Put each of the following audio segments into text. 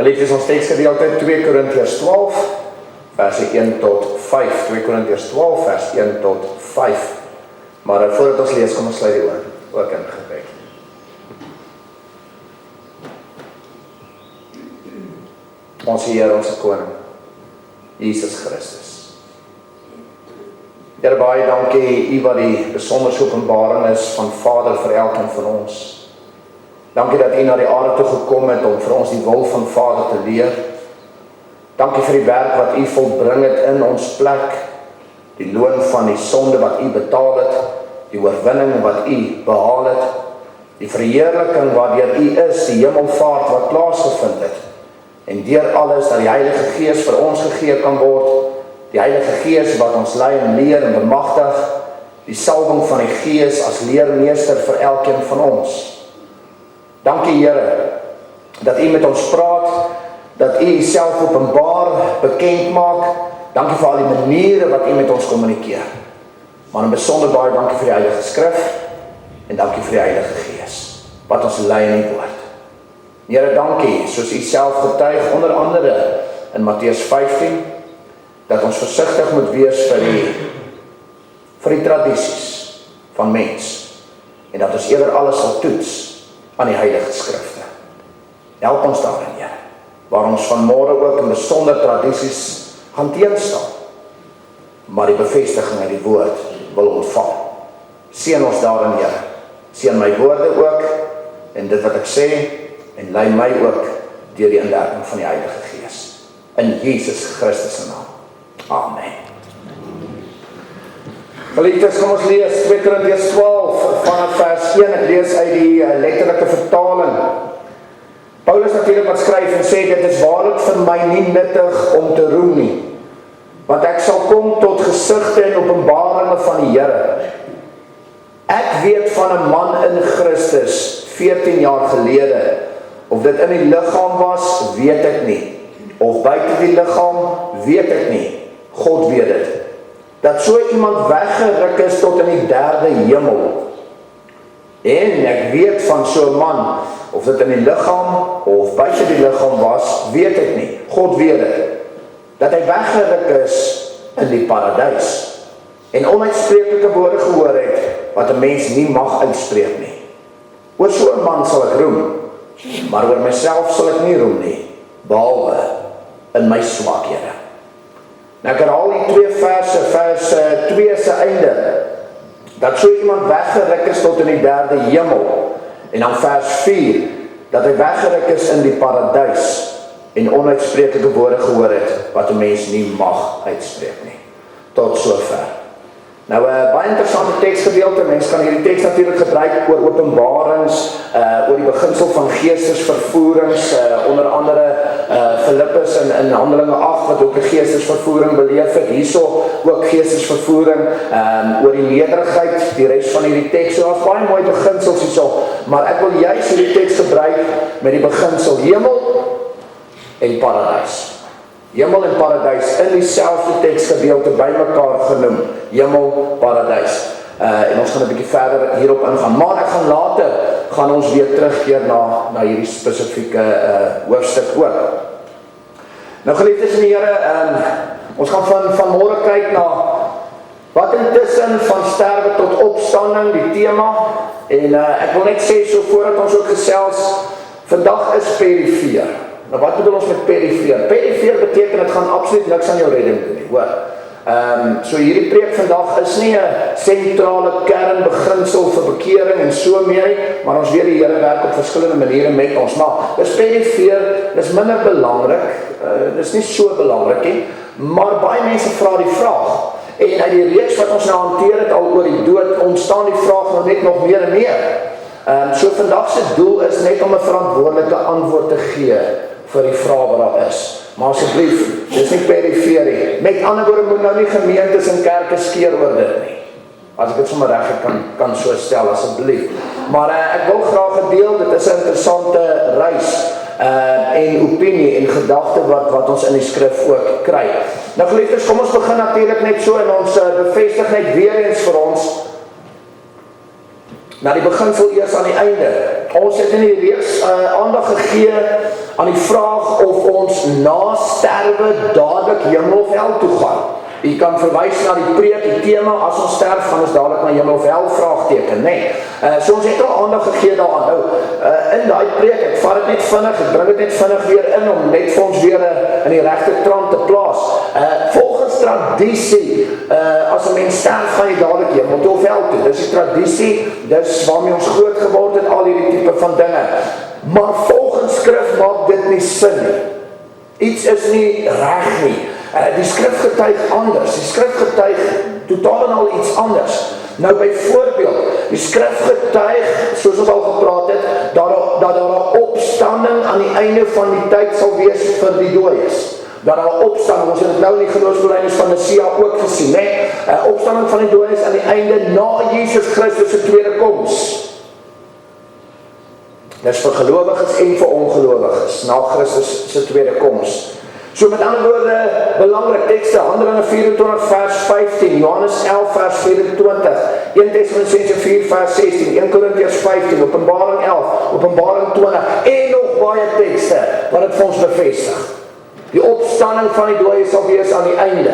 Geliefdes, ons teksgedeelte 2 Korintiërs 12, verse 1 tot 5. 2 Korintiërs 12, vers 1 tot 5. Maar voordat ons lees, kom ons sluit die oor ook in gebed. Ons Here, ons Koning, Jesus Christus. Here, baie dankie, U wat die besonderse openbaring is van Vader vir elkeen van ons. Dankie dat U na die aarde toe gekom het om vir ons die wil van Vader te leer. Dankie vir die werk wat U volbring het in ons plek, die loon van die sonde wat U betaal het, die oorwinning wat U behaal het, die verheerliking waardeur U is, die hemelvaart wat plaasgevind het, en deur alles dat die Heilige Gees vir ons gegee kan word, die Heilige Gees wat ons lei en leer en bemagtig, die salwing van die Gees as leermeester vir elkeen van ons. Dankie Here, dat U met ons praat, dat U Uself openbaar, bekend maak. Dankie vir al die maniere wat U met ons kommunikeer. Maar in besonder baie dankie vir die Heilige Skrif, en dankie vir die Heilige Gees, wat ons lei in die woord. Here, dankie, soos U self getuig, onder andere in Matteus 15, dat ons versigtig moet wees vir die tradisies van mens, en dat ons eerder alles sal toets aan die Heilige Skrifte. Help ons daarin, Here, waar ons vanmôre ook in besonder tradisies gaan teenstaan, maar die bevestiging uit die woord wil ontvang. Seën ons daarin, Here. Seën my woorde ook, en dit wat ek sê, en lei my ook deur die inwerking van die Heilige Gees. In Jesus Christus se naam. Amen. Geliefdes, kom ons lees 2 Korintiërs 12 vanaf vers 1. Ek lees uit die letterlike vertaling. Paulus natuurlik wat skryf en sê, dit is waarlik vir my nie nuttig om te roem nie, want ek sal kom tot gesigte en openbaringe van die Here. Ek weet van 'n man in Christus 14 jaar gelede. Of dit in die liggaam was, weet ek nie. Of buite die liggaam, weet ek nie. God weet dit. Dat so iemand weggeruk is tot in die derde hemel. En ek weet van so 'n man, of dit in die liggaam of buite die liggaam was, weet ek nie. God weet dit. Dat hy weggeruk is in die paradys. En onuitspreeklike woorde gehoor het, wat 'n mens nie mag uitspreek nie. Oor so 'n man sal ek roem, maar oor myself sal ek nie roem nie, behalwe in my swakhede. Nou ek herhaal die 2 verse, vers 2 se einde, dat so iemand weggeruk is tot in die derde hemel, en dan vers 4, dat hy weggeruk is in die paradys, en onuitspreeklike woorde gehoor het, wat 'n mens nie mag uitspreek nie. Tot sover. Nou, baie interessante teksgedeelte, mens kan hierdie teks natuurlik gebruik oor openbarings, oor die beginsel van geestesvervoerings, onder andere Filippus in Handelinge 8, wat ook 'n geestesvervoering beleef het, hierso ook geestesvervoering, oor die nederigheid, die res van hierdie teks, so daar's baie mooi beginsels hierso, maar ek wil juist hierdie teks gebruik met die beginsel hemel en paradys. Hemel en paradys in dieselfde teksgedeelte bymekaar genoem. Hemel, paradys. En ons gaan 'n bietjie verder hierop ingaan. Maar ek gaan later gaan ons weer terugkeer na hierdie spesifieke hoofstuk ook. Nou geliefdes in die Here, ons gaan vanmôre kyk na wat intussen van sterwe tot opstanding, die tema. En ek wil net sê so voordat ons ook gesels, vandag is perifeer. Nou wat bedoel ons met perifeer? Perifeer beteken dit gaan absoluut niks aan jou redding doen nie, hoor. So hierdie preek vandag is nie 'n sentrale kernbeginsel vir bekering en so meer, maar ons weet die Here werk op verskillende maniere met ons. Maar dis perifeer, dis minder belangrik, dis nie so belangrik nie, maar baie mense vra die vraag. En uit die reeks wat ons nou hanteer het al oor die dood, ontstaan die vraag nou net nog meer en meer. So vandag se doel is net om 'n verantwoordelike antwoord te gee vir die vraag wat daar is. Maar asseblief, dis nie perifeer nie. Met ander woorde moet nou nie gemeentes en kerke skeer oor dit nie. As ek dit sommer reg kan so stel, asseblief. Maar ek wil graag gedeel, dit is 'n interessante reis en opinie en gedagte wat ons in die skrif ook kry. Nou geliefdes, kom ons begin natuurlik net so en ons bevestig net weer eens vir ons na die beginsel eers aan die einde. Ons het in die reeks aandag gegee aan die vraag of ons na sterwe dadelik hemel of hel toe gaan. Jy kan verwys na die preek, die tema, as ons sterf, gaan ons dadelik na hemel of hel, vraagteken, nee. So ons het al aandag gegee daaraan. Nou, in die preek, ek vat dit net vinnig, ek bring dit net vinnig weer in, om net vir ons weer in die regte trant te plaas. Volgens tradisie, as 'n mens sterf, gaan jy dadelik hemel toe of hel toe. Dis die tradisie, dis waarmee ons groot geword het, al hierdie tipe van dinge. Maar volgens skrif maak dit nie sin nie. Iets is nie reg nie. Die skrif getuig anders. Die skrif getuig totaal en al iets anders. Nou byvoorbeeld, die skrif getuig, soos ons al gepraat het, dat daar 'n opstanding aan die einde van die tyd sal wees vir die dooies. Dat daar 'n opstanding, ons het dit nou in die geloofsbelijdenis van Nisea ook gesien, nee? Opstanding van die dooies aan die einde na Jesus Christus se tweede koms. Dis vir gelowiges en vir ongelowiges, na Christus se tweede koms. So met ander woorde, belangrike tekste, Handelinge 24 vers 15, Johannes 11 vers 24, 1 Tessalonisense 4 vers 16, 1 Korintiërs 15, Openbaring 11, Openbaring 20, en nog baie tekste wat dit vir ons bevestig. Die opstanding van die dooies sal wees aan die einde.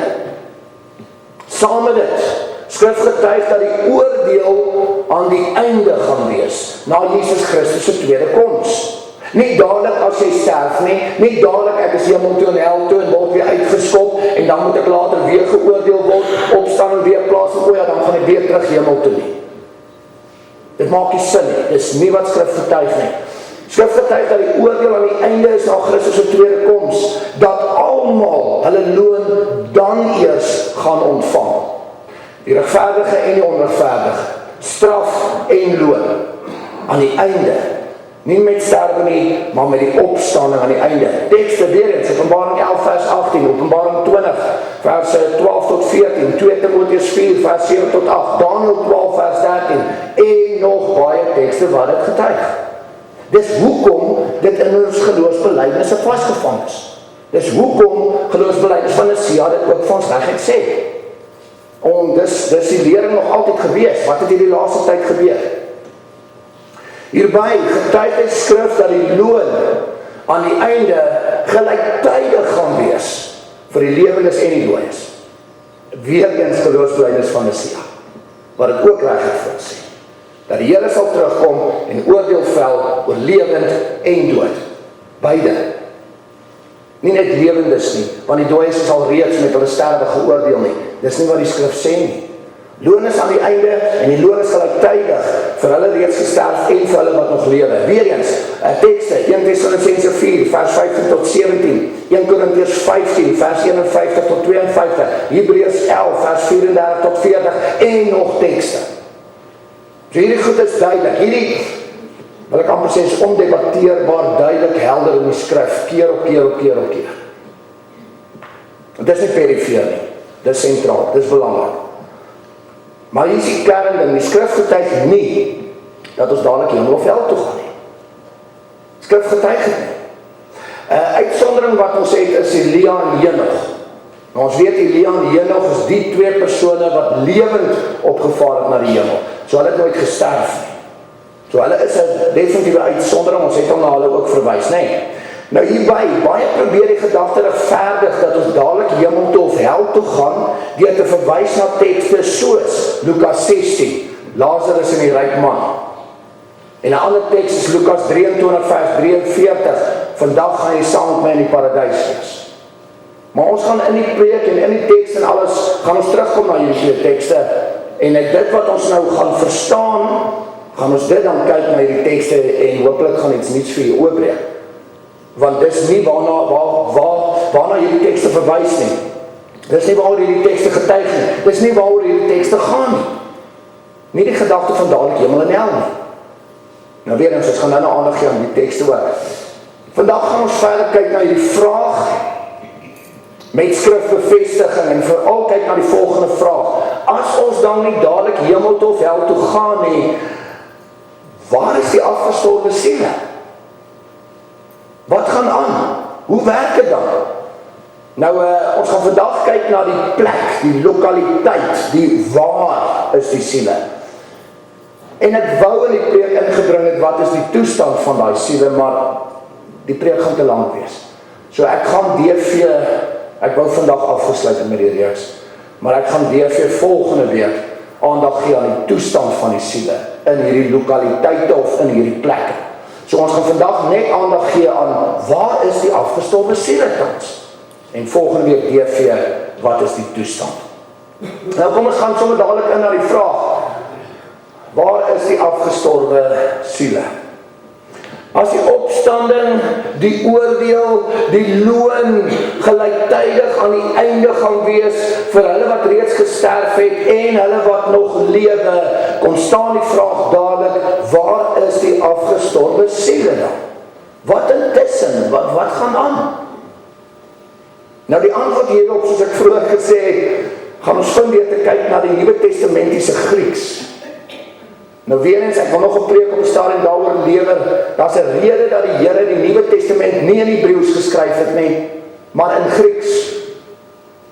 Saam met dit, skrif getuig dat die oordeel aan die einde gaan wees, na Jesus Christus se tweede koms. Nie dadelik as jy sterf nie dadelik ek is hemel toe en hel toe en word weer uitgeskop en dan moet ek later weer geoordeel word, opstanding weer plaas, ja, dan gaan ek weer terug hemel toe nie. Dit maak nie sin nie, dis nie wat skrif getuig nie. Skrif getuig dat die oordeel aan die einde is na Christus se tweede koms, dat almal hulle loon dan eers gaan ontvang. Die regverdige en die onregverdige, straf en loon aan die einde. Nie met sterwe nie, maar met die opstanding aan die einde. Tekste weer eens, Openbaring 11 vers 18, Openbaring 20 vers 12 tot 14, 2 Timoteus 4 vers 7 tot 8, Daniël 12 vers 13, en nog baie tekste wat dit getuig. Dis hoekom dit in ons geloofsbelijdenisse vasgevang is. Dis hoekom geloofsbelijdenis van Nisea dit ook vir ons reguit sê. Dis die lering nog altyd gewees. Wat het hier die laaste tyd gebeur? Hierby getuig die skrif dat die loon aan die einde gelyktydig gaan wees vir die lewendes en die dooies. Weer eens geloofsbelijdenis van Nisea, wat dit ook reguit vir ons sê. Dat die Here sal terugkom en oordeel vel oor lewend en dood. Beide. Nie net lewendes nie, want die dooies is al reeds met hulle sterwe geoordeel nie. Dis nie wat die skrif sê nie. Loon is aan die einde en die loon is gelyktydig vir hulle reeds gesterf en vir hulle wat nog lewe. Weer eens, tekste, 1 Tessalonisense 4 vers 15 tot 17, 1 Korintiërs 15 vers 51 tot 52, Hebreërs 11 vers 34 tot 40 en nog tekste. So hierdie goed is duidelik, hierdie, wil ek amper sê, is ondebatteerbaar duidelik helder in die skrif, keer op keer op keer op keer. Dit is nie perifeer nie, dit is sentraal, dit is belangrik. Maar hier is die kernding, die skrif getuig nie, dat ons dadelik hemel of hel toe gaan nie. Skrif getuig nie. Uitsondering wat ons het is Elia en Henog. Nou ons weet Elia en Henog is die twee persone wat lewend opgevaar het na die hemel. So hulle het nooit gesterf nie. So hulle is 'n definitiewe uitsondering, ons het al na hulle ook verwys, nee. Nou hierby, baie probeer die gedagte regverdig dat ons dadelik hemel toe of hel toe gaan, deur te verwys na tekste soos Lukas 16, Lazarus en die ryk man. En 'n ander teks is Lukas 23 vers 43, vandag gaan jy saam met my in die paradys wees. Maar ons gaan in die preek en in die teks en alles, gaan ons terugkom na hierdie tekste, en uit dit wat ons nou gaan verstaan, gaan ons dit dan kyk na hierdie tekste en hopelik gaan iets niets vir jou oopbreek. Want dis nie waarna hierdie tekste verwys nie. Dis nie waaroor hierdie tekste getuig nie. Dis nie waaroor hierdie tekste gaan nie. Nie die gedagte van dadelik hemel en hel nie. Nou weer eens, ons gaan nou na aandag gee aan die tekste ook. Vandag gaan ons verder kyk na hierdie vraag met skrifbevestiging en veral kyk na die volgende vraag. As ons dan nie dadelik hemel toe of hel toe gaan nie, waar is die afgestorwe siele? Wat gaan aan? Hoe werk dit dan? Nou, ons gaan vandag kyk na die plek, die lokaliteit, die waar is die siele. En ek wou in die preek ingebring het, wat is die toestand van daai siele, maar Die preek gaan te lank wees. So ek gaan DV, ek wou vandag afgesluit met die reeks, maar ek gaan DV volgende week aandag gee aan die toestand van die siele in hierdie lokaliteite of in hierdie plekke. So ons gaan vandag net aandag gee aan waar is die afgestorwe siele tans? En volgende week DV, wat is die toestand? Nou kom ons gaan sommer dadelik in na die vraag, waar is die afgestorwe siele? As die opstanding, die oordeel, die loon gelyktydig aan die einde gaan wees vir hulle wat reeds gesterf het en hulle wat nog lewe, kom staan die vraag dadelik, waar is die afgestorwe siele dan? Wat intussen? Wat gaan aan? Nou die antwoord hierop, soos ek vroeger gesê het, gaan ons vind weer te kyk na die Nuwe Testamentiese Grieks. Nou weer eens, ek wil nog 'n preek op 'n stadium daaroor lewer, daar's 'n rede dat die Here die Nuwe Testament nie in Hebreëus geskryf het nie, maar in Grieks.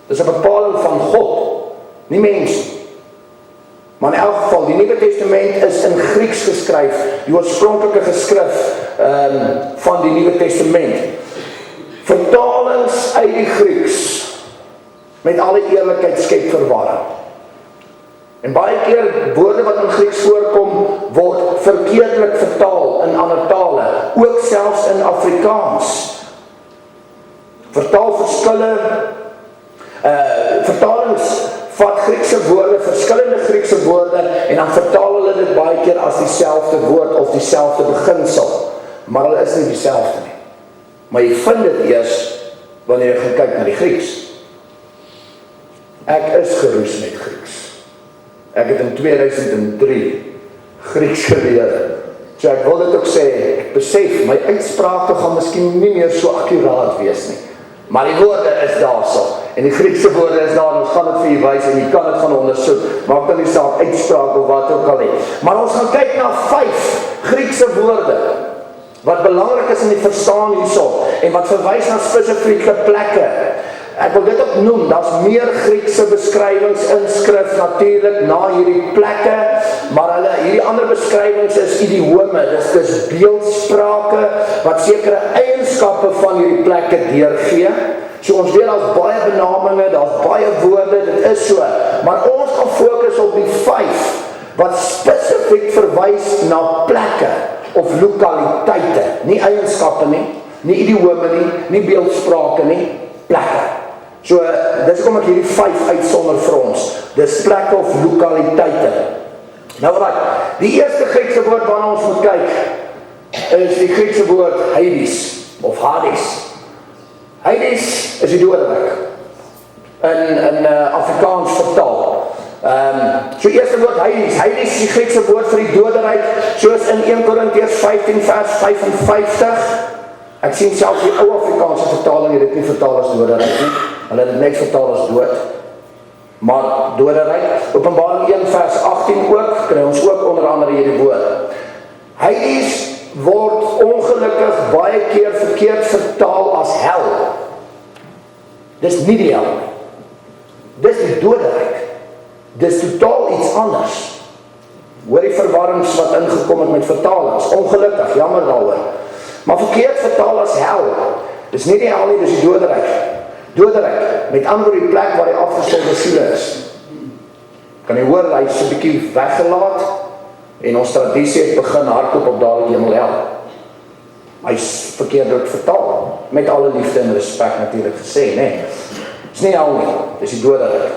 Dis 'n bepaling van God, nie mens. Maar in elk geval, die Nuwe Testament is in Grieks geskryf, die oorspronklike geskrif van die Nuwe Testament. Vertalings uit die Grieks, met alle eerlikheid skep verwarring. En baie keer woorde wat in Grieks voorkom, word verkeerdelik vertaal in ander tale, ook selfs in Afrikaans. Vertaalverskille, vertalings vat Griekse woorde, verskillende Griekse woorde, en dan vertaal hulle dit baie keer as dieselfde woord of dieselfde beginsel. Maar hulle is nie dieselfde nie. Maar jy vind dit eers wanneer jy gaan kyk na die Grieks. Ek is geroes met Grieks. Ek het in 2003 Grieks geleer. So ek wil dit ook sê, ek besef, my uitsprake gaan miskien nie meer so akkuraat wees nie. Maar die woorde is daar so. En die Griekse woorde is daar, en ons gaan dit vir jy wys, en jy kan dit gaan ondersoek. Maak dan nie saak uitspraak of wat ook al nie. Maar ons gaan kyk na 5 Griekse woorde, wat belangrik is in die verstaan hierso, en wat verwys na spesifieke plekke. Ek wil dit ook noem, daar's meer Griekse beskrywings in skrif natuurlik na hierdie plekke, maar hierdie ander beskrywings is idiome, dis beeldsprake wat sekere eienskappe van hierdie plekke deurgee. So ons weet daar's baie benaminge, daar's baie woorde, dit is so, maar ons gaan fokus op die 5 wat spesifiek verwys na plekke of lokaliteite, nie eienskappe nie idiome nie beeldsprake nie, plekke. So, dis kom ek hierdie 5 uitsonder vir ons. Dis plekke of lokaliteite. Nou wat, die eerste Griekse woord waarna ons moet kyk, is die Griekse woord Hades, of Hades. Hades is die doderyk, in Afrikaans vertaal. So eerste woord Hades is die Griekse woord vir die doderyk, soos in 1 Korintiërs 15 vers 55. Ek sien self die ou Afrikaanse vertaling het dit nie vertaal as doderyk nie. Hulle het dit net vertaal as dood. Maar doderyk, Openbaring 1 vers 18 ook, kry ons ook onder andere hierdie woord. Hades word ongelukkig baie keer verkeerd vertaal as hel. Dis nie die hel nie. Dis die doderyk. Dis totaal iets anders. Hoor die verwarrings wat ingekom het met vertalings. Ongelukkig, jammer daaroor. Maar verkeerd vertaal as hel. Dis nie die hel nie, dis die doderyk. Doderyk, met ander die plek waar die afgestorwe siele is. Kan jy hoor, hy is 'n bietjie weggelaat, en ons tradisie het begin hardloop op daardie hemel hel. Hy is verkeerdelik vertaal, met alle liefde en respek natuurlik gesê, nee. Dis nie hel nie, dis die doderyk.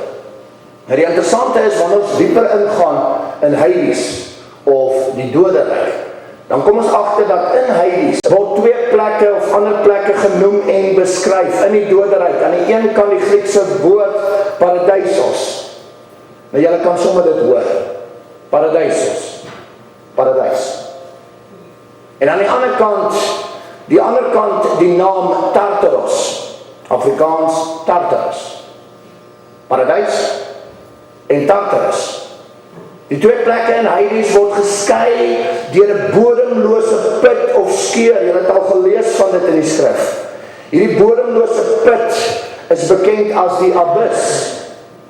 Nou die interessante is, wanneer ons dieper ingaan in Hades, of die doderyk, dan kom ons agter dat in Hades word 2 plekke of ander plekke genoem en beskryf in die doderyk. Aan die een kant die Griekse woord Paradisos. Nou julle kan sommer dit hoor. Paradisos. Paradys. En aan die ander kant die naam Tartaros. Afrikaans Tartarus. Paradys en Tartarus. Die 2 plekke in Hades word geskei deur 'n bodemlose put of skeur. Julle het al gelees van dit in die skrif. Hierdie bodemlose put is bekend as die abyss.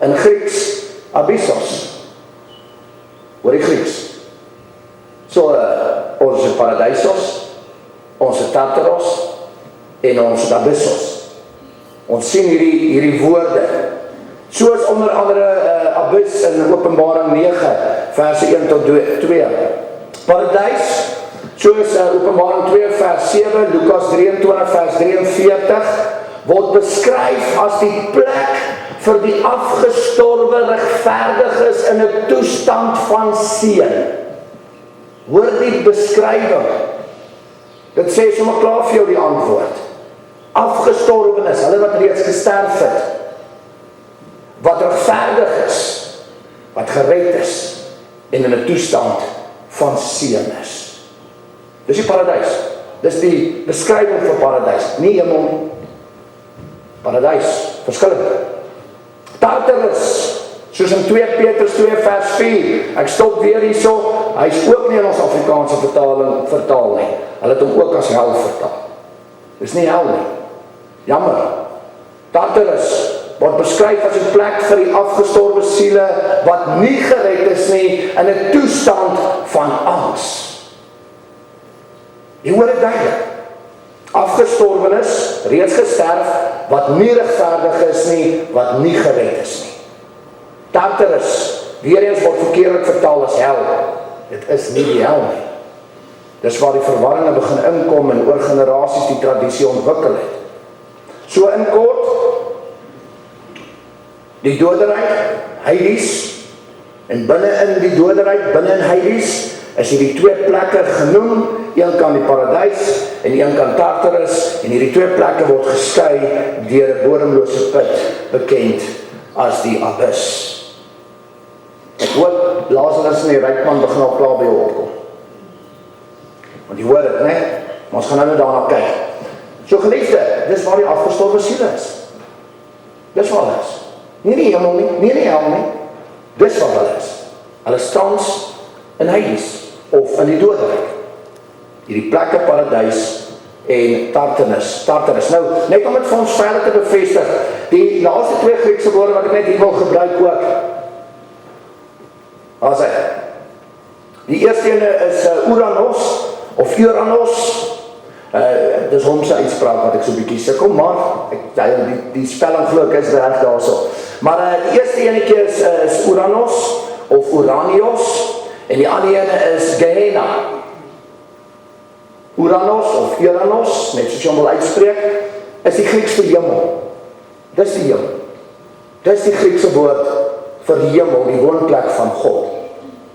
In Grieks, abyssos. Hoor die Grieks. So, ons is Paradisos, ons is Tartaros, en ons het abyssos. Ons sien hierdie woorde. Soos onder andere abyss in Openbaring 9, verse 1 tot 2. Paradys, soos Openbaring 2 vers 7, Lukas 23 vers 43, word beskryf as die plek vir die afgestorwe regverdiges in 'n toestand van seën. Hoor die beskrywing. Dit sê sommer klaar vir jou die antwoord. Afgestorwenes, hulle wat reeds gesterf het, wat regverdig is, wat gered is, en in 'n toestand van seën is. Dis die paradys. Dis die beskrywing vir paradys. Nie hemel nie. Paradys, verskillend. Tartarus, soos in 2 Petrus 2 vers 4. Ek stop weer hierso. Hy is ook nie in ons Afrikaanse vertaal nie. Hulle het hom ook as hel vertaal. Dis nie hel nie. Jammer. Tartarus word beskryf as 'n plek vir die afgestorwe siele wat nie gered is nie, in 'n toestand van angs. Jy hoor dit duidelik. Afgestorwenes, reeds gesterf, wat nie regverdig is nie, wat nie gered is nie. Tartarus, weer eens word verkeerlik vertaal as hel. Dit is nie die hel nie. Dis waar die verwarringe begin inkom en oor generasies die tradisie ontwikkel het. So in kort, die doderyk, Hades, en binne in die doderyk, binne in Hades, is hierdie 2 plekke genoem, een kan die paradys, en een kan Tartarus, en hierdie 2 plekke word geskei deur 'n bodemlose put, bekend as die abyss. Ek hoop, Lazarus en die ryk man begin al klaar by jou opkom. Want jy hoor dit, né? Maar ons gaan nou daarna kyk. So geliefde, dis waar die afgestorwe siele is. Dis waar hulle is. Nie die hemel nie, nie die hel nie. Dis waar hulle is. Hulle is tans in Hades, of in die doderyk. Hierdie plekke paradys en Tartarus. Nou, net om dit vir ons verder te bevestig, die laaste 2 Griekse woorde wat ek net hier wil gebruik ook. As hy. Die eerste ene is Uranos, of Uranos. Dis hom se uitspraak wat ek so bietjie sukkel, maar die spelling glo ek is reg daarso. Maar die eerste enetjie is Uranos, of Uranios, en die ander ene is Gehenna. Uranos of Uranos, net soos jy hom wil uitspreek, is die Grieks vir hemel. Dis die hemel. Dis die Griekse woord vir die hemel, die woonplek van God.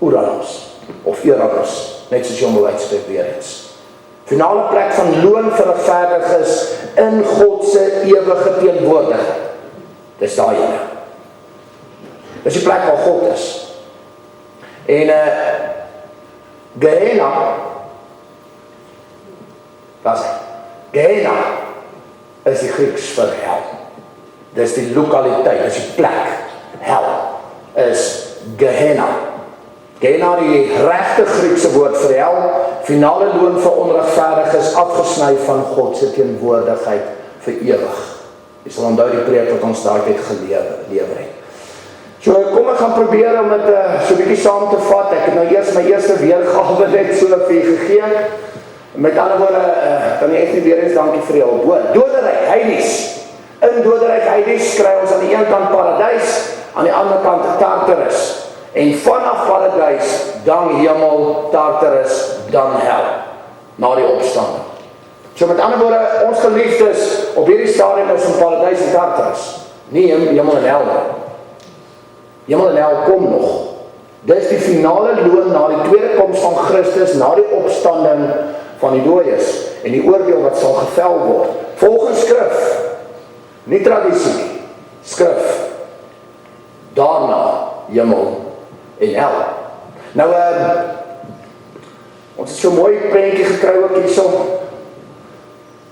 Uranos of Uranos, net soos jy hom wil uitspreek weer eens. Finale plek van loon vir regverdiges in God se ewige teenwoordigheid. Dis daai ene. Dis die plek waar God is. En Gehenna, Gehenna is die Grieks vir hel. Dis die lokaliteit, dis die plek. Hel is Gehenna. Gehenna, die regte Griekse woord vir hel, finale loon vir onregverdiges, afgesny van God se teenwoordigheid vir ewig. Jy sal onthou die preek wat ons daai tyd gelewer het. So kom ek gaan probeer om dit so 'n bietjie saam te vat. Ek het nou eers my eerste weergawe net so vir u gegee. Met ander woorde, kan jy echt nie weer eens dankie vir jou op. Doderyk, Hades. In doderyk Hades kry ons aan die een kant paradys, aan die ander kant Tartarus. En vanaf paradys, dan hemel, Tartarus, dan hel. Na die opstanding. So met ander woorde, ons geliefdes op hierdie stadium is in paradys en Tartarus. Nie hemel en hel. Hemel en hel kom nog. Dis die finale loon na die tweede koms van Christus, na die opstanding van die dooies en die oordeel wat sal gevel word. Volgens skrif, nie tradisie, skrif. Daarna hemel en hel. Nou, ons het so mooi prentjie gekry ook hierso.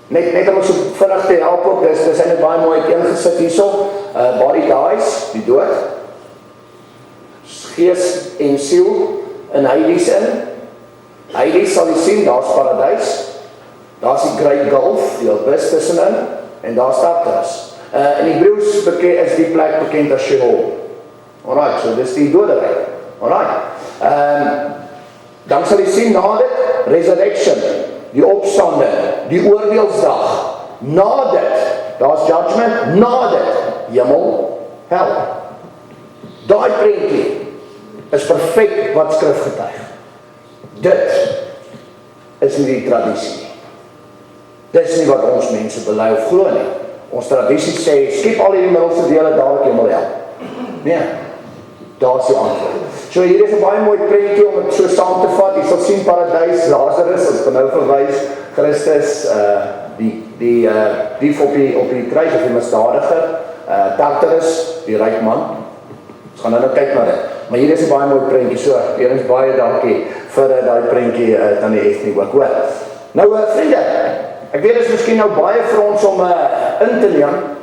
Net om ons so vinnig te help ook, dis eintlik baie mooi uiteengesit hierso. Body dies, die dood. Gees en siel in Hades in. Hades sal jy sien, daar's paradys. Daar's die Great Gulf, die abyss tussenin, en daar Tartarus. In Hebreëus is die plek bekend as Sheol. Alright, so dis die doderyk. Alright. Dan sal jy sien na dit, resurrection, die opstanding, die oordeelsdag, Na dit, daar's judgment, na dit, hemel, hel. Daai prentjie is perfek wat skrif getuig. Dit is nie die tradisie nie. Dit is nie wat ons mense bely of glo nie. Ons tradisie sê, skep al die middelste dele dadelik hemel hel. Nee, daar is die antwoord. So hier is 'n baie mooi prentjie om dit so saam te vat. Jy sal sien paradys, Lazarus, ons kan nou verwys, Christus, die dief op die kruis of die misdadiger, Tartarus, die ryk man. Ons gaan nou kyk na dit. Maar hier is 'n baie mooi prentjie, so, hier is baie dankie vir daai prentjie Tannie Ethnie ook, hoor. Nou, vriende, ek weet dit is miskien nou baie vir ons om in te neem.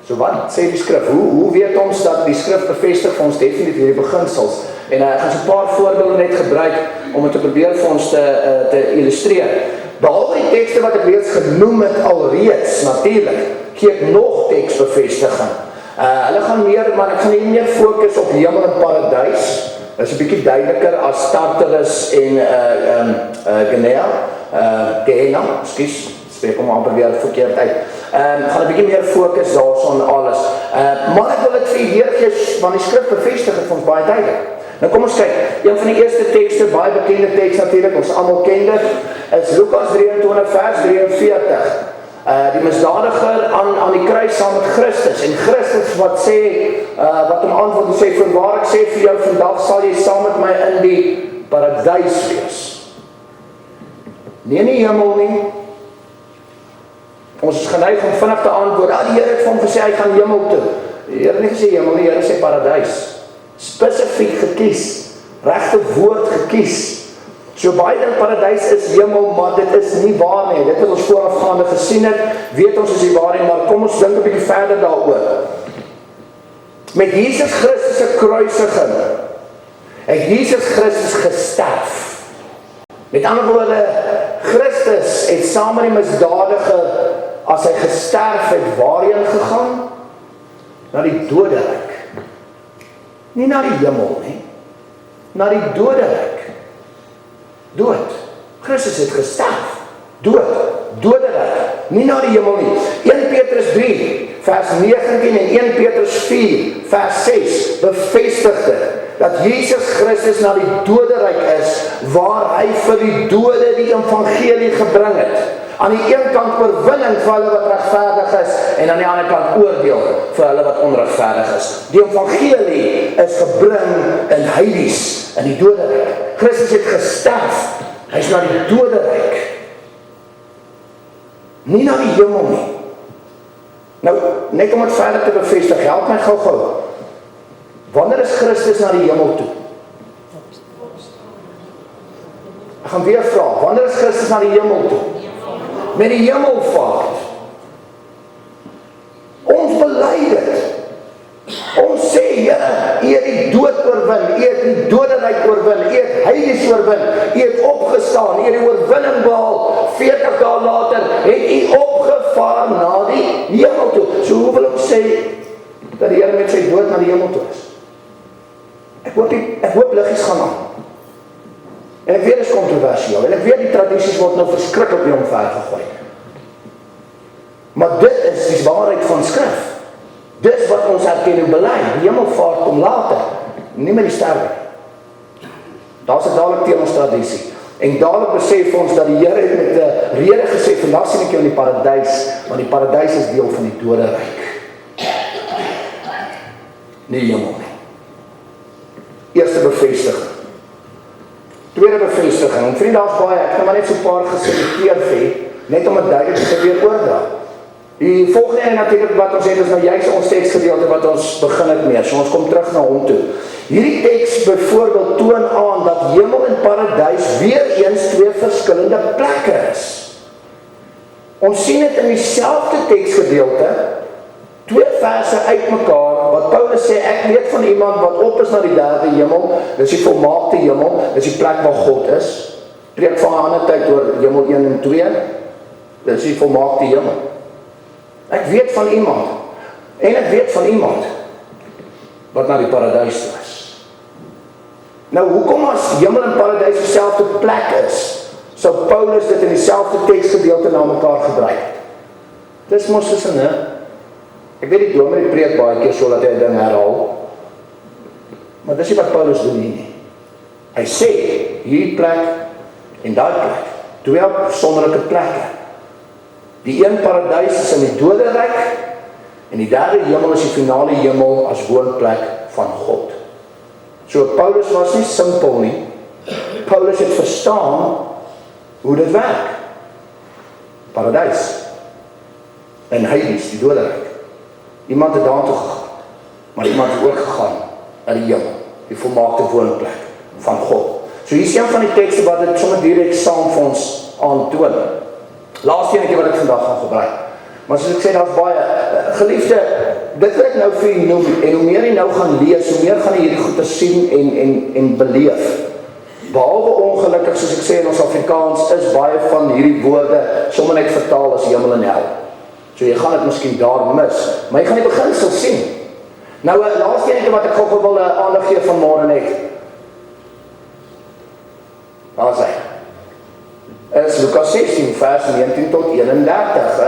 So wat sê die skrif? Hoe weet ons dat die skrif bevestig vir ons definitief hierdie beginsels? En ek gaan so 'n paar voorbeelde net gebruik om dit te probeer vir ons te illustreer. Behalwe die tekste wat ek reeds genoem het alreeds, natuurlik, gee ek nog teksbevestiging. Hulle gaan meer, maar ek gaan nie meer fokus op hemel en paradys. Dit is 'n bietjie duideliker as Tartarus en Gehenna, skus, spreek hom amper weer verkeerd uit. Gaan 'n bietjie meer fokus daarson alles. Maar ek wil dit vir julle gee, want die skrif bevestig dit vir ons baie duidelik. Nou kom ons kyk, een van die eerste tekste, baie bekende teks natuurlik, ons almal ken dit, is Lukas 23 vers 43. Die misdadiger aan die kruis saam met Christus, en Christus wat sê, wat hom antwoord en sê, voorwaar ek sê vir jou, vandag sal jy saam met my in die paradys wees. Nie die hemel nie. Ons is geneig om vinnig te antwoord, die Here het vir hom gesê, hy gaan hemel toe. Die Here het nie gesê hemel nie, die Here sê paradys. Spesifiek gekies, regte woord gekies. So baie dink paradys is hemel, maar dit is nie waar nie. Dit het ons voorafgaande gesien het, weet ons is die waar nie, maar kom ons dink 'n bietjie verder daaroor. Met Jesus Christus se kruisiging het Jesus Christus gesterf. Met ander woorde, Christus het saam met die misdadiger, as hy gesterf het, waarheen gegaan? Na die doderyk. Nie na die hemel nie, na die doderyk. Dood. Christus het gesterf. Doderyk. Nie na die hemel nie. 1 Petrus 3 vers 19 en 1 Petrus 4 vers 6 bevestig dit, dat Jesus Christus na die doderyk is, waar hy vir die dode die evangelie gebring het. Aan die een kant oorwinning vir hulle wat regverdig is, en aan die ander kant oordeel vir hulle wat onregverdig is. Die evangelie is gebring in Hades, in die doderyk. Christus het gesterf, hy is na die doderyk. Nie na die hemel nie. Nou, net om het verder te bevestig, help my gou. Wanneer is Christus na die hemel toe? Ek gaan weer vra, wanneer is Christus na die hemel toe? Met die hemelvaart. Ons bely dit. Ons sê, Here, U het die dood oorwin, U het die doderyk oorwin, U het Hades oorwin, U het opgestaan, U het die oorwinning behaal. 40 dae later het U opgevaar na die hemel toe. So hoe wil ons sê dat die Here met sy dood na die hemel toe is? Ek hoop liggies gaan aan. En ek weet dit is kontroversieel, en ek weet die tradisies word nou verskriklik op omver gegooi. Maar dit is die waarheid van skrif. Dit is wat ons erken en bely. Die hemelvaart kom later, nie met die sterwe. Daar is dit dadelik teen ons tradisie. En dadelik besef ons dat die Here het met 'n rede gesê, vandag sien ek jou in die paradys, want die paradys is deel van die doderyk. Nie hemel nie. Eerste bevestiging. Tweede bevestiging, en vriende, daar's baie, ek kan maar net so 'n paar geselekteer vir, net om dit duidelik te weer oordra. Die volgende en natuurlik wat ons het, is nou juist ons teksgedeelte wat ons begin het mee, so ons kom terug na hom toe. Hierdie teks byvoorbeeld toon aan dat hemel en paradys weer eens twee verskillende plekke is. Ons sien dit in dieselfde teksgedeelte, twee verse uitmekaar, wat Paulus sê, ek weet van iemand wat op is na die derde hemel, dis die volmaakte hemel, dis die plek waar God is. Preek van 'n ander tyd oor hemel 1 en 2, dis die volmaakte hemel. Ek weet van iemand, en ek weet van iemand, wat na die paradys toe is. Nou, hoekom as hemel en paradys dieselfde plek is, sou Paulus dit in dieselfde teksgedeelte na mekaar gebruik. Dis mos tussen, hè? Ek weet die dominee preek baie keer so dat hy 'n ding herhaal, maar dis nie wat Paulus doen nie. Hy sê, hierdie plek en daai plek, twee besonderlike plekke. Die een paradys is in die doderyk, en die derde hemel is die finale hemel as woonplek van God. So Paulus was nie simpel nie. Paulus het verstaan hoe dit werk. Paradys. En Hades, die doderyk. Iemand het daartoe gegaan, maar iemand het ook gegaan na die hemel, die volmaakte woonplek van God. So hier is een van die tekste wat dit sommer direk saam vir ons aantoon. Laaste enetjie wat ek vandag gaan gebruik. Maar soos ek sê, daar's baie geliefde, dit wil ek nou vir julle noem, en hoe meer jy nou gaan lees, hoe meer gaan jy hierdie goeie sien en beleef. Behalwe ongelukkig, soos ek sê in ons Afrikaans, is baie van hierdie woorde sommer net vertaal as hemel en hel. So jy gaan dit miskien daar mis, maar jy gaan die beginsel sien. Nou, laaste enetjie wat ek gou wil aandag gee vanmôre net. Daar sê is Lukas 16 vers 19 tot 31,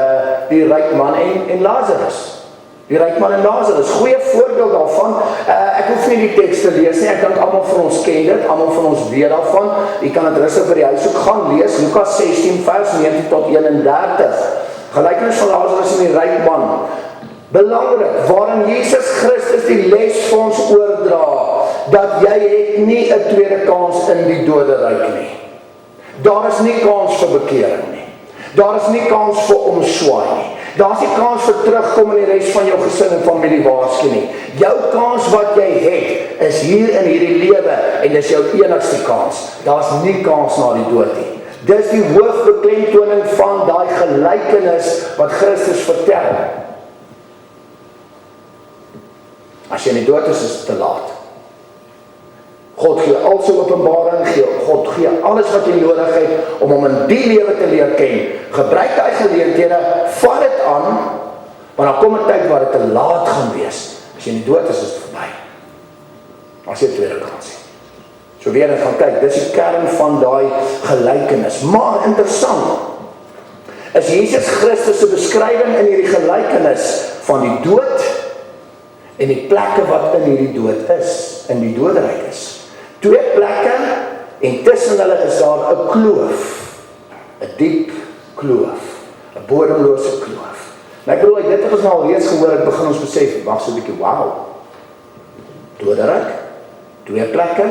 die ryk man en Lazarus. Die ryk man en Lazarus, goeie voorbeeld daarvan. Ek hoef nie die teks te lees nie, ek dink almal van ons ken dit, almal van ons weet daarvan. Jy kan dit rustig by die huis ook gaan lees, Lukas 16 vers 19 tot 31. Gelykenis van Lazarus en die ryk man. Belangrik, waarin Jesus Christus die les vir ons oordra, dat jy het nie 'n tweede kans in die doderyk nie. Daar is nie kans vir bekering nie. Daar is nie kans vir omswaai nie. Daar is nie kans vir terugkom in die res van jou gesin en familie waarsku nie. Jou kans wat jy het, is hier in hierdie lewe, en dis jou enigste kans. Daar is nie kans na die dood nie. Dis die hoofbeklemtoning van daai gelykenis wat Christus vertel. As jy in die dood is te laat. God gee al sy openbaring, God gee alles wat jy nodig het om hom in die lewe te leer ken. Gebruik daai geleenthede, vat dit aan, maar dan kom 'n tyd waar dit te laat gaan wees. As jy in die dood is dit verby. As jy 'n tweede kans het. So weer eens gaan kyk, dis die kern van daai gelykenis. Maar interessant, is Jesus Christus se beskrywing in hierdie gelykenis van die dood en die plekke wat in hierdie dood is, in die doderyk is. Twee plekke, en tussen hulle is daar 'n kloof, 'n diep kloof, 'n bodemlose kloof. En ek bedoel, dit het ons nou al reeds gehoor, het begin ons besef, wag so 'n bietjie, wow, doderyk, twee plekke,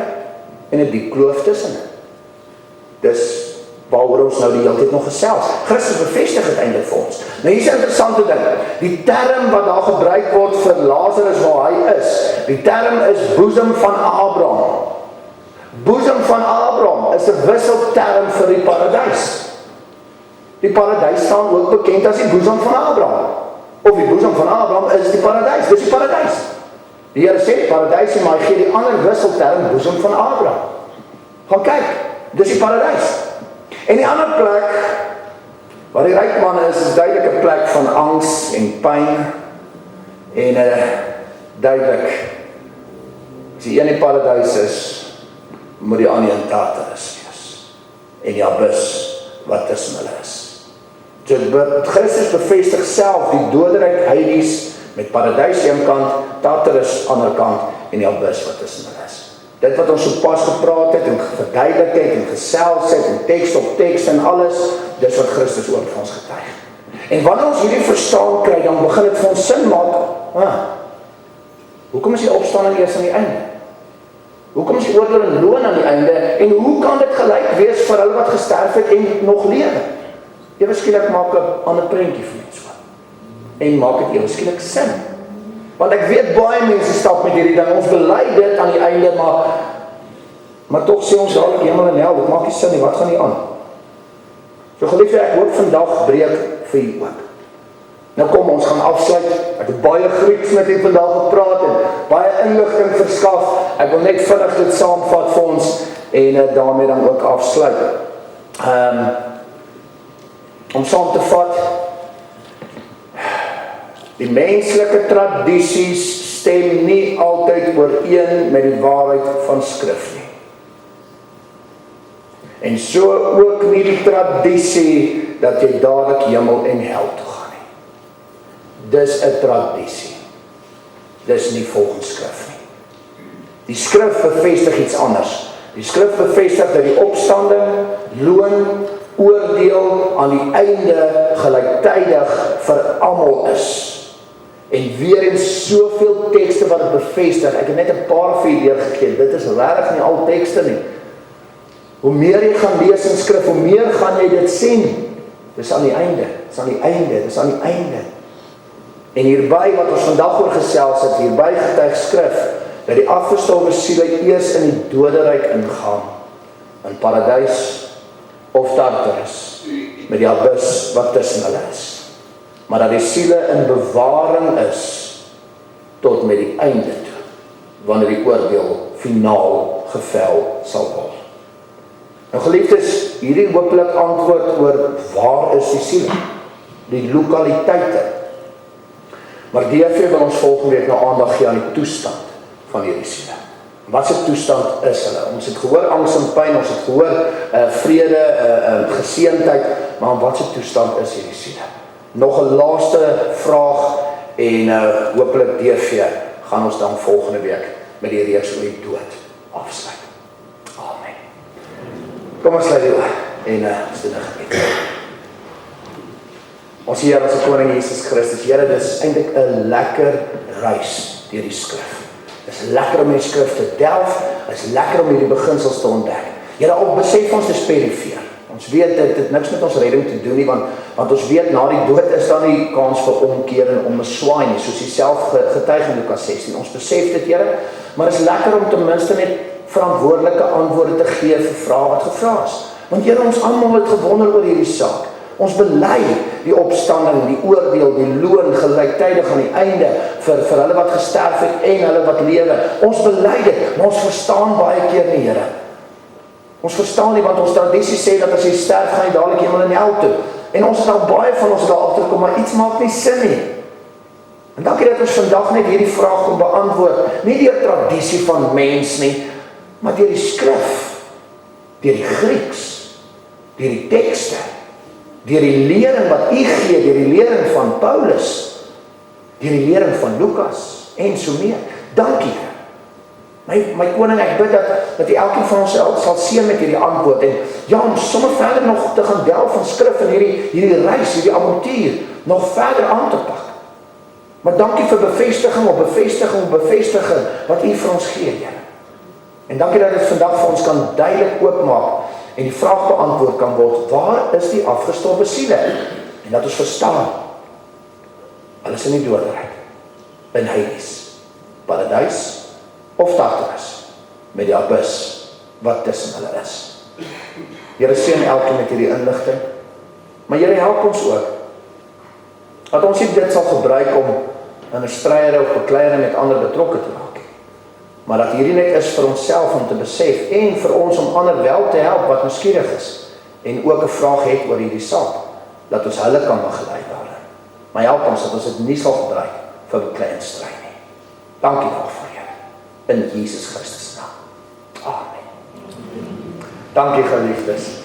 en 'n diep kloof tussen. Dis waaroor ons nou die hele tyd nog gesels. Christus bevestig het eintlik vir ons. Nou hier is 'n interessante ding. Die term wat daar gebruik word vir Lazarus waar hy is, die term is boesem van Abraham. Boesem van Abraham is 'n wisselterm vir die paradys. Die paradys staan ook bekend as die boesem van Abraham. Of die boesem van Abraham is die paradys. Dis die paradys. Die Here sê die paradys, maar hy gee die ander wisselterm boesem van Abraham. Gaan kyk, dis die paradys. En die ander plek, waar die ryk man is duidelik 'n plek van angs en pyn, en duidelik, as die een die paradys is, moet die ander een Tartarus wees, en die abyss wat tussen hulle is. So Christus bevestig self die doderyk Hades, met paradys een kant, Tartarus ander kant, en die abyss wat tussen hulle is. Dit wat ons sopas gepraat het, en verduidelik het, en gesels het, en teks op teks en alles, dis wat Christus oor vir ons getuig. En wanneer ons hierdie verstaan kry, dan begin dit vir ons sin maak. Hoekom is die opstanding eers aan die einde? Hoekom is die oordeel en loon aan die einde? En hoe kan dit gelyk wees vir hulle wat gesterf het en nog lewe? Ewe skielik maak 'n ander prentjie vir mense. En maak dit ewe skielik sin. Want ek weet baie mense stap met hierdie ding, ons bely dit aan die einde, maar tog sê ons dadelik hemel en hel, dit maak nie sin nie, wat gaan nie aan? So geliefde, ek hoop vandag breek vir u ook. Nou kom, ons gaan afsluit, ek het baie Grieks met u vandag gepraat, en baie inligting verskaf, ek wil net vinnig dit saamvat vir ons, en daarmee dan ook afsluit. Om saam te vat, die menslike tradisies stem nie altyd ooreen met die waarheid van Skrif nie. En so ook nie die tradisie dat jy dadelik hemel en hel toe gaan nie. Dis 'n tradisie. Dis nie volgens skrif nie. Die skrif bevestig iets anders. Die skrif bevestig dat die opstanding, loon, oordeel aan die einde gelyktydig vir almal is. En weer eens soveel tekste wat het bevestig, ek het net 'n paar vir julle gegee, dit is regtig nie al tekste nie. Hoe meer jy gaan lees in skrif, hoe meer gaan jy dit sien. Dis aan die einde, dis aan die einde, dis aan die einde. En hierby wat ons vandag oor gesels het, hierby getuig skrif, dat die afgestorwe siele eers in die doderyk ingaan, in paradys of Tartarus, met die abyss wat tussen hulle is. Maar dat die siele in bewaring is, tot met die einde toe, wanneer die oordeel finaal gevel sal word. Nou geliefdes, hierdie hopelik antwoord oor waar is die siele, die lokaliteite. Maar DV wil ons volgende week nou aandag gee aan die toestand van hierdie siele. Wat se toestand is hulle? Ons het gehoor angs en pyn, ons het gehoor vrede, geseentheid, maar wat se toestand is hierdie siele? Nog 'n laaste vraag en hopelik DV gaan ons dan volgende week met die reeks oor die dood afsluit. Amen. Kom ons sluit die oor en ons doen 'n gebed. Ons Here, as die Koning Jesus Christus, Here, dis eintlik 'n lekker reis deur die skrif. Dis lekker om die skrif te delf, is lekker om hierdie beginsels te ontdek. Here, al besef ons dis perifeer. Ons weet dit het niks met ons redding te doen nie, want ons weet na die dood is daar nie kans vir omkeer en ommeswaai nie, soos hy self getuig in Lukas 16. Ons besef dit, Here, maar is lekker om ten minste net verantwoordelike antwoorde te gee vir vrae wat gevra is. Want Here, ons almal het gewonder oor hierdie saak. Ons bely die opstanding, die oordeel, die loon gelyktydig aan die einde vir hulle wat gesterf het en hulle wat lewe. Ons bely dit, maar ons verstaan baie keer nie, Here. Ons verstaan nie, want ons tradisie sê dat as jy sterf, gaan jy dadelik hemel en hel toe. En ons is al baie van ons daar agterkom, maar iets maak nie sin nie. En dankie dat ons vandag net hierdie vraag kon beantwoord, nie deur tradisie van mens nie, maar deur die skrif, deur die Grieks, deur die tekste, deur die lering wat u gee, deur die lering van Paulus, deur die lering van Lukas en so meer. Dankie. My koning, ek bid dat u elkeen van ons sal seën met hierdie antwoord en ja, om sommer verder nog te gaan delf van skrif en hierdie reis, hierdie avontuur nog verder aan te pak. Maar dankie vir bevestiging op bevestiging op bevestiging wat u vir ons gee, Here. En dankie dat dit vandag vir ons kan duidelik oopmaak en die vraag beantwoord kan word, waar is die afgestorwe siele? En dat ons verstaan, hulle is in die doderyk, in Hades, paradys of Tartarus, met die abyss wat tussen hulle is. Here, seën elkeen met hierdie inligting, maar Here, help ons ook, dat ons nie dit sal gebruik om in 'n stryde of bekleierery met ander betrokke te raak, maar dat hierdie net is vir onsself om te besef, en vir ons om ander wel te help wat nuuskierig is, en ook 'n vraag het oor hierdie saak, dat ons hulle kan begelei daarin. Maar help ons dat ons dit nie sal gebruik vir beklei en stryd nie. Dankie daarvoor, Here, in Jesus Christus naam. Amen. Dankie, geliefdes.